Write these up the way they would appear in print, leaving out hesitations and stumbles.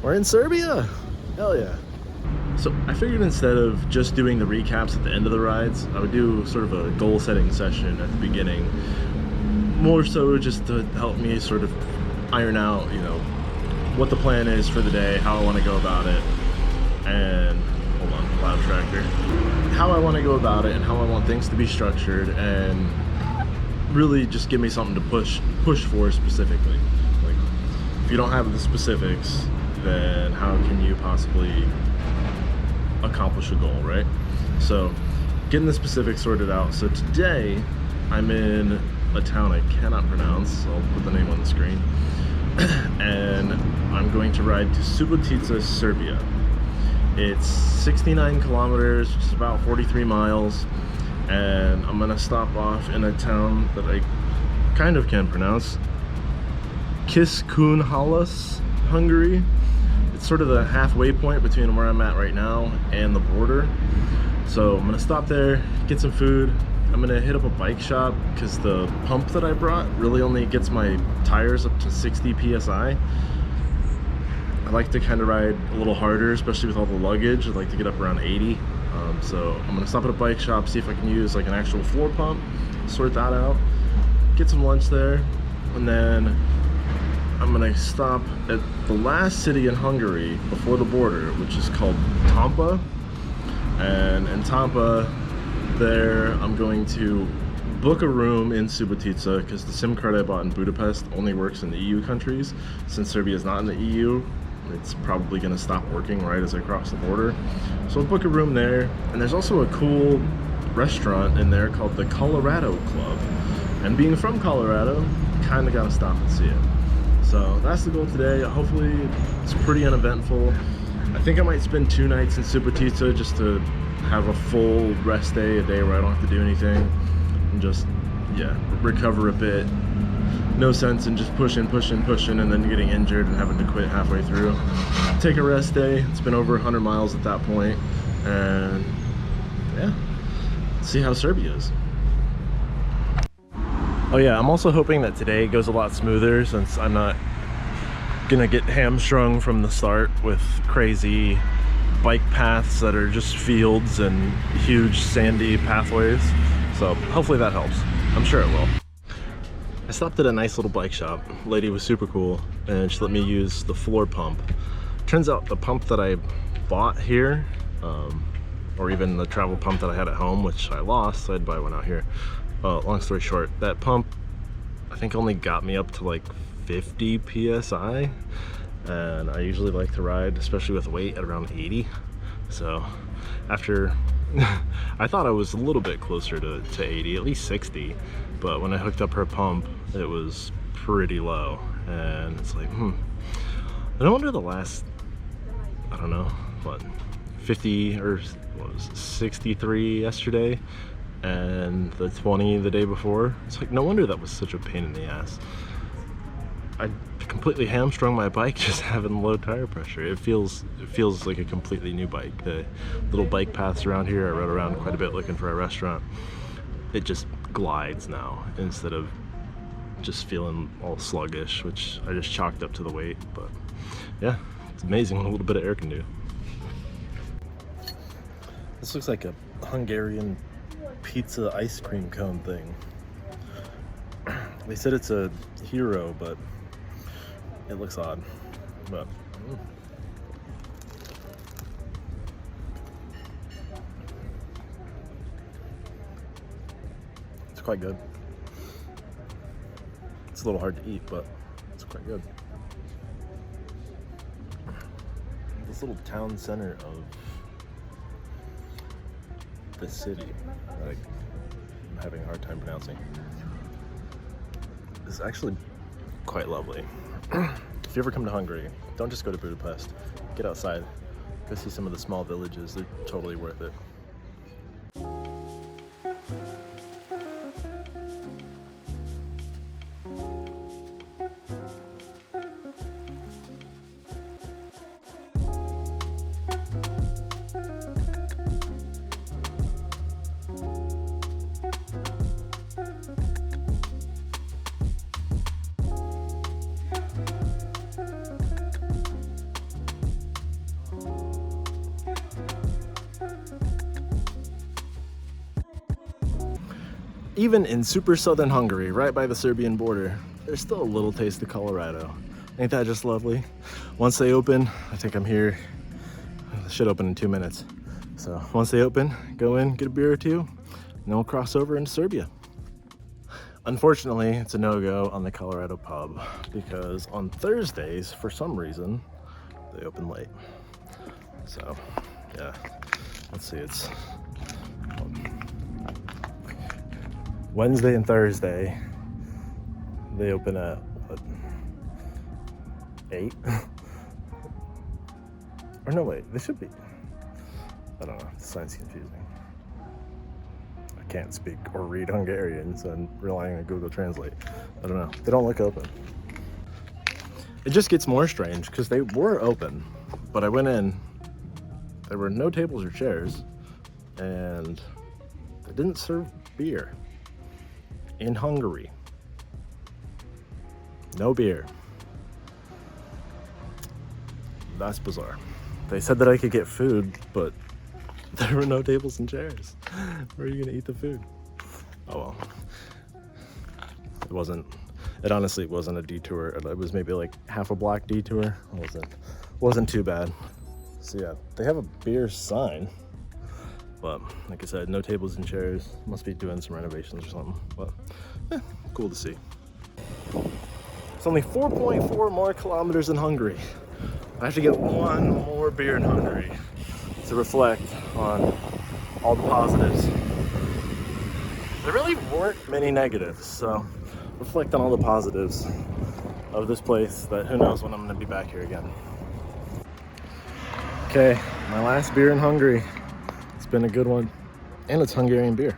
We're in Serbia! Hell yeah. So I figured instead of just doing the recaps at the end of the rides, I would do sort of a goal setting session at the beginning. More so just to help me sort of iron out, you know, what the plan is for the day, how I want to go about it, and hold on, loud tractor. How I want to go about it and how I want things to be structured, and really just give me something to push for specifically. Like, if you don't have the specifics, then how can you possibly accomplish a goal, right? So getting the specifics sorted out. So today I'm in a town I cannot pronounce, so I'll put the name on the screen. And I'm going to ride to Subotica, Serbia. It's 69 kilometers, which is about 43 miles. And I'm gonna stop off in a town that I kind of can pronounce. Kiskunhalas, Hungary. It's sort of the halfway point between where I'm at right now and the border. So I'm gonna stop there, get some food. I'm gonna hit up a bike shop because the pump that I brought really only gets my tires up to 60 PSI. I like to kind of ride a little harder, especially with all the luggage. I'd like to get up around 80. So I'm gonna stop at a bike shop, see if I can use like an actual floor pump, sort that out, get some lunch there, and then I'm gonna stop at the last city in Hungary before the border, which is called Tampa. And in Tampa, there I'm going to book a room in Subotica because the SIM card I bought in Budapest only works in the EU countries. Since Serbia is not in the EU, it's probably going to stop working right as I cross the border. So I'll book a room there. And there's also a cool restaurant in there called the Colorado Club. And being from Colorado, kind of got to stop and see it. So that's the goal today. Hopefully it's pretty uneventful. I think I might spend 2 nights in Subotica just to have a full rest day, a day where I don't have to do anything, and just, yeah, recover a bit. No sense in just pushing, and then getting injured and having to quit halfway through. Take a rest day. It's been over 100 miles at that point, and yeah, see how Serbia is. Oh yeah, I'm also hoping that today goes a lot smoother since I'm not gonna get hamstrung from the start with crazy bike paths that are just fields and huge sandy pathways. So hopefully that helps. I'm sure it will. I stopped at a nice little bike shop. Lady was super cool and she let me use the floor pump. Turns out the pump that I bought here, or even the travel pump that I had at home, which I lost, so I had to buy one out here. Long story short, that pump I think only got me up to like 50 PSI, and I usually like to ride, especially with weight, at around 80. So after I thought I was a little bit closer to 80, at least 60, but when I hooked up her pump it was pretty low, and it's like, no wonder the last, I don't know, what, 50 or what was it, 63 yesterday and the 20 the day before. It's like, no wonder that was such a pain in the ass. I completely hamstrung my bike just having low tire pressure. It feels like a completely new bike. The little bike paths around here, I rode around quite a bit looking for a restaurant. It just glides now instead of just feeling all sluggish, which I just chalked up to the weight. But yeah, it's amazing what a little bit of air can do. This looks like a Hungarian pizza ice cream cone thing. They said it's a hero, but it looks odd. But it's quite good. It's a little hard to eat, but it's quite good. This little town center of the city, like, I'm having a hard time pronouncing, is actually quite lovely. If you ever come to Hungary, don't just go to Budapest. Get outside, go see some of the small villages. They're totally worth it. even in super southern Hungary, right by the Serbian border, there's still a little taste of Colorado. Ain't that just lovely? Once they open, I think I'm here, they should open in 2 minutes. So once they open, go in, get a beer or two, and then we'll cross over into Serbia. Unfortunately, it's a no-go on the Colorado pub because on Thursdays, for some reason, they open late. So, yeah, let's see, it's Wednesday and Thursday. They open at, what, 8? Or no, wait, they should be. I don't know, the sign's confusing. I can't speak or read Hungarian, so I'm relying on Google Translate. I don't know, they don't look open. It just gets more strange because they were open, but I went in, there were no tables or chairs, and they didn't serve beer. In Hungary. No beer. That's bizarre. They said that I could get food, but there were no tables and chairs. Where are you gonna eat the food? Oh well. It honestly wasn't a detour. It was maybe like half a block detour. It wasn't too bad. So yeah, they have a beer sign, but like I said, no tables and chairs. Must be doing some renovations or something, but cool to see. It's only 4.4 more kilometers in Hungary. I have to get one more beer in Hungary to reflect on all the positives. There really weren't many negatives, so reflect on all the positives of this place that who knows when I'm gonna be back here again. Okay, my last beer in Hungary. It's been a good one, and it's Hungarian beer.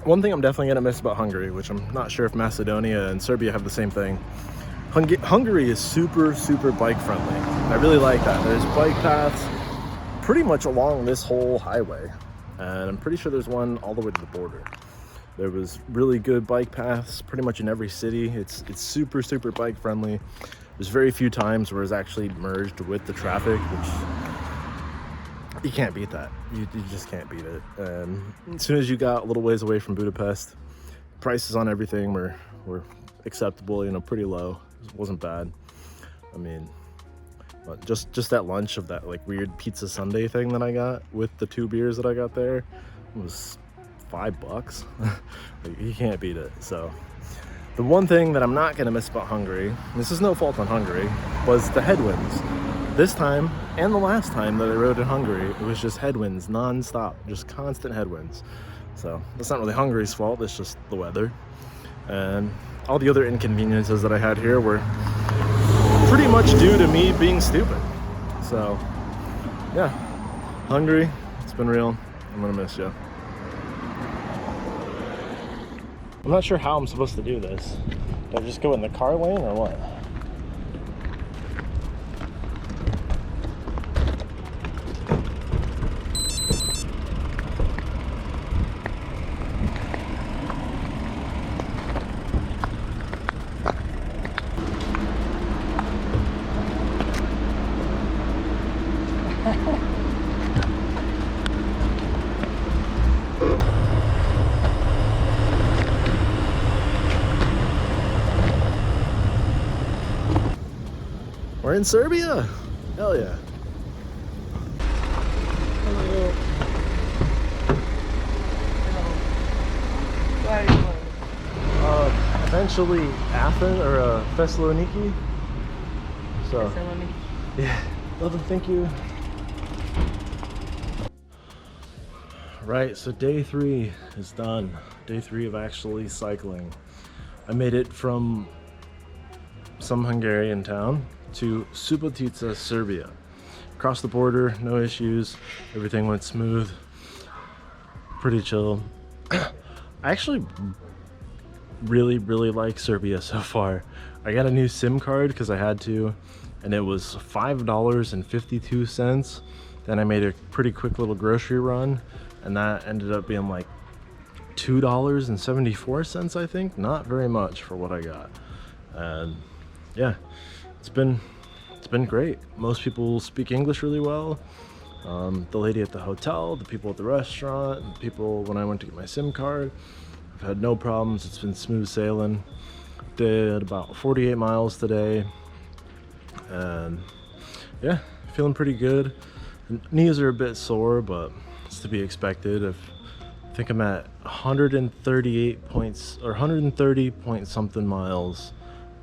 One thing I'm definitely gonna miss about Hungary, which I'm not sure if Macedonia and Serbia have the same thing. Hungary is super, super bike friendly. I really like that. There's bike paths pretty much along this whole highway, and I'm pretty sure there's one all the way to the border. There was really good bike paths pretty much in every city. It's super, super bike friendly. There's very few times where it's actually merged with the traffic, which you can't beat that. You just can't beat it. And as soon as you got a little ways away from Budapest, prices on everything were acceptable, you know, pretty low. It wasn't bad. I mean, but just that lunch of that like weird pizza sundae thing that I got with the 2 beers that I got there was $5. Like, you can't beat it. So the one thing that I'm not gonna miss about Hungary, and this is no fault on Hungary, was the headwinds. This time, and the last time that I rode in Hungary, it was just headwinds non-stop, just constant headwinds. So that's not really Hungary's fault, it's just the weather. And all the other inconveniences that I had here were pretty much due to me being stupid. So yeah, Hungary, it's been real. I'm gonna miss you. I'm not sure how I'm supposed to do this. Do I just go in the car lane or what? We're in Serbia! Hell yeah. Hello. Where are you going? Eventually Athens or Thessaloniki. So, Thessaloniki. yeah. Well, thank you. Right, so day 3 is done. Day 3 of actually cycling. I made it from some Hungarian town to Subotica, Serbia. Across the border, no issues. Everything went smooth. Pretty chill. I actually really like Serbia so far. I got a new SIM card because I had to, and it was $5.52. Then I made a pretty quick little grocery run, and that ended up being like $2.74, I think. Not very much for what I got. And yeah, it's been great. Most people speak English really well. The lady at the hotel, the people at the restaurant, the people when I went to get my SIM card. I've had no problems. It's been smooth sailing. Did about 48 miles today, and yeah, feeling pretty good. Knees are a bit sore, but it's to be expected. I think I'm at 138 points or 130 point something miles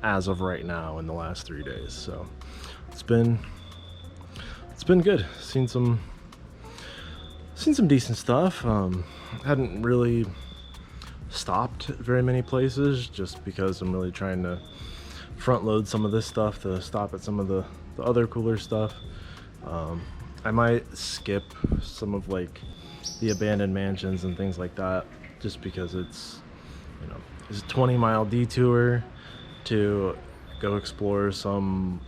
as of right now in the last 3 days. So it's been good. Seen some decent stuff. Hadn't really stopped at very many places just because I'm really trying to front load some of this stuff to stop at some of the other cooler stuff. I might skip some of like the abandoned mansions and things like that just because it's a 20-mile detour to go explore some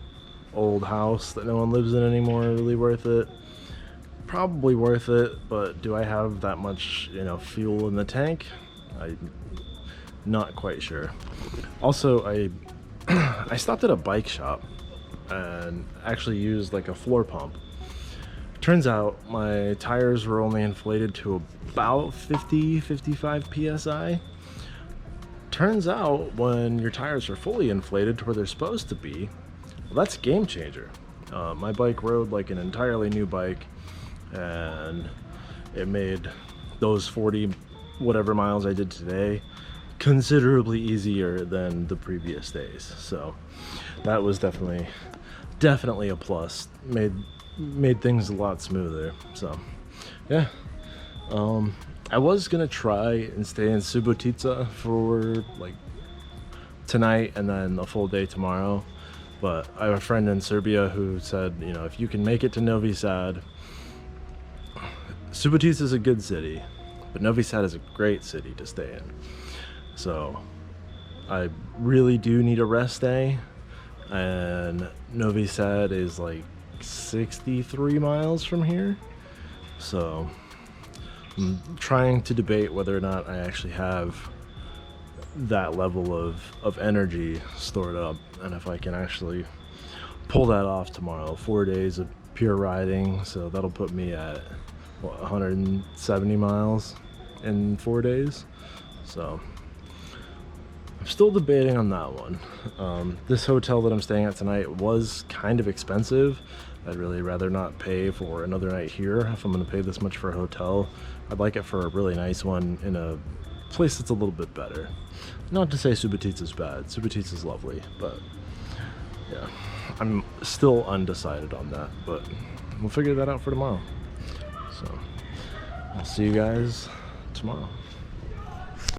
old house that no one lives in anymore. Really worth it? Probably worth it, but do I have that much fuel in the tank? I'm not quite sure. Also, I stopped at a bike shop and actually used like a floor pump. Turns out my tires were only inflated to about 55 psi. Turns out when your tires are fully inflated to where they're supposed to be, well, that's a game changer. My bike rode like an entirely new bike, and it made those 40 whatever miles I did today considerably easier than the previous days. So that was definitely a plus. Made things a lot smoother. So yeah, I was gonna try and stay in Subotica for like tonight and then a full day tomorrow, but I have a friend in Serbia who said, if you can make it to Novi Sad, Subotica is a good city, but Novi Sad is a great city to stay in. So I really do need a rest day, and Novi Sad is like 63 miles from here. So I'm trying to debate whether or not I actually have that level of energy stored up, and if I can actually pull that off tomorrow. 4 days of pure riding, so that'll put me at 170 miles in 4 days. So I'm still debating on that one. This hotel that I'm staying at tonight was kind of expensive. I'd really rather not pay for another night here. If I'm going to pay this much for a hotel, I'd like it for a really nice one in a place that's a little bit better. Not to say Subotica is bad. Subotica is lovely, but yeah, I'm still undecided on that, but we'll figure that out for tomorrow. So I'll see you guys tomorrow.